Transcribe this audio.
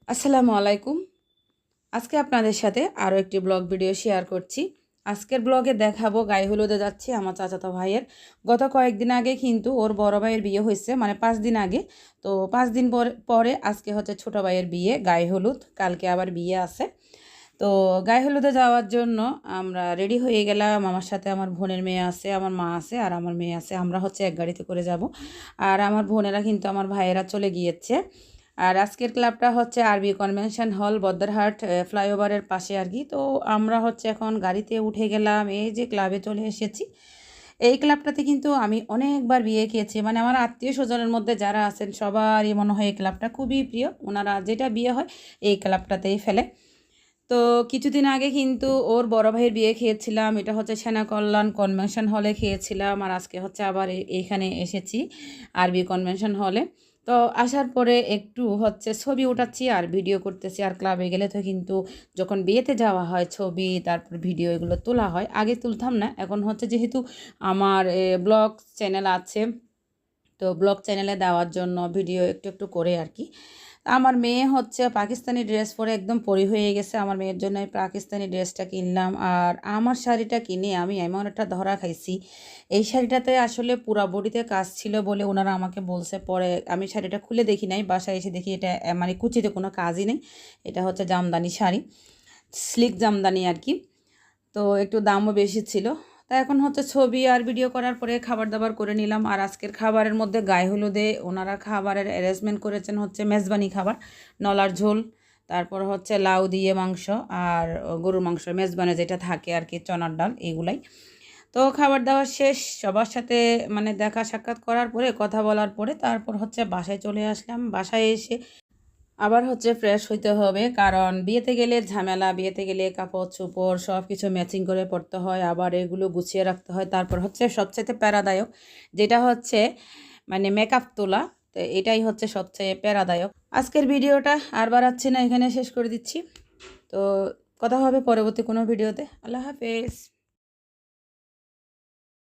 আসসালামু আলাইকুম। আজকে আপনাদের সাথে আরও একটি ব্লগ ভিডিও শেয়ার করছি। আজকের ব্লগে দেখাবো গায়ে হলুদে যাচ্ছি আমার চাচাতো ভাইয়ের। গত কয়েকদিন আগে কিন্তু ওর বড় ভাইয়ের বিয়ে হয়েছে, মানে 5 দিন আগে। তো 5 দিন পরে আজকে হচ্ছে ছোট ভাইয়ের বিয়ে, গায়ে হলুদ। কালকে আবার বিয়ে আছে। তো গায়ে হলুদে যাওয়ার জন্য আমরা রেডি হয়ে গেলাম। আমার সাথে আমার বোনের মেয়ে আছে, আমার মা আছে, আর আমার মেয়ে আছে। আমরা হচ্ছে এক গাড়িতে করে যাব। আর আমার বোনেরা কিন্তু আমার ভাইয়েরা চলে গিয়েছে। আর আজকের ক্লাবটা হচ্ছে আরবি কনভেনশন হল, বদ্দারহাট ফ্লাইওভারের পাশে আর কি। তো আমরা হচ্ছে এখন গাড়িতে উঠে গেলাম, এই যে ক্লাবে চলে এসেছি। এই ক্লাবটাতে কিন্তু আমি অনেকবার বিয়ে খেয়েছি, মানে আমার আত্মীয় স্বজনের মধ্যে যারা আছেন সবারই মনে হয় এই ক্লাবটা খুবই প্রিয়। ওনারা যেটা বিয়ে হয় এই ক্লাবটাতেই ফেলে। তো কিছুদিন আগে কিন্তু ওর বড় ভাইয়ের বিয়ে খেয়েছিলাম, এটা হচ্ছে সেনা কল্যাণ কনভেনশন হলে খেয়েছিলাম। আর আজকে হচ্ছে আবার এইখানে এসেছি আরবি কনভেনশন হলে। তো আসার পরে একটু হচ্ছে ছবি উঠাচ্ছি আর ভিডিও করতেছি। আর ক্লাবে গেলে তো কিন্তু যখন বিয়েতে যাওয়া হয় ছবি তারপর ভিডিও এগুলো তোলা হয়, আগে তুলতাম না। এখন হচ্ছে যেহেতু আমার ব্লগ চ্যানেল আছে, তো ব্লগ চ্যানেলে দেওয়ার জন্য ভিডিও একটু একটু করে আর কি। আমার মেয়ে হচ্ছে পাকিস্তানি ড্রেস পরে একদম পরি হয়ে গেছে। আমার মেয়ের জন্য এই পাকিস্তানি ড্রেসটা কিনলাম। আর আমার শাড়িটা কিনে আমি এমন একটা ধরা খাইছি, এই শাড়িটাতে আসলে পুরা বডিতে কাজ ছিল বলে ওনারা আমাকে বলছে। পরে আমি শাড়িটা খুলে দেখি নাই, বাসায় এসে দেখি এটা মানে কুচিতে কোনো কাজই নেই। এটা হচ্ছে জামদানি শাড়ি, স্লিক জামদানি আর কি। তো একটু দামও বেশি ছিল। তা এখন হচ্ছে ছবি আর ভিডিও করার পরে খাবার দাবার করে নিলাম। আর আজকের খাবারের মধ্যে গায়ে হলুদে ওনারা খাবারের অ্যারেঞ্জমেন্ট করেছেন হচ্ছে মেজবানি খাবার, নলার ঝোল, তারপর হচ্ছে লাউ দিয়ে মাংস, আর গরুর মাংস মেজবানে যেটা থাকে আর কি, চনার ডাল, এগুলাই। তো খাবার দাবার শেষ, সবার সাথে মানে দেখা সাক্ষাৎ করার পরে কথা বলার পরে তারপর হচ্ছে বাসায় চলে আসলাম। বাসায় এসে আবার হচ্ছে ফ্রেশ হইতে হবে, কারণ বিয়েতে গেলে ঝামেলা। বিয়েতে গেলে কাপড় চোপড় সব কিছু ম্যাচিং করে পরতে হয়, আবার এগুলো গুছিয়ে রাখতে হয়। তারপর হচ্ছে সবচেয়ে প্যারাদায়ক যেটা হচ্ছে মানে মেকআপ তোলা। তো এটাই হচ্ছে সবচেয়ে প্যারাদায়ক। আজকের ভিডিওটা আর বাড়াচ্ছি না, এখানে শেষ করে দিচ্ছি। তো কথা হবে পরবর্তী কোনো ভিডিওতে। আল্লাহ হাফেজ।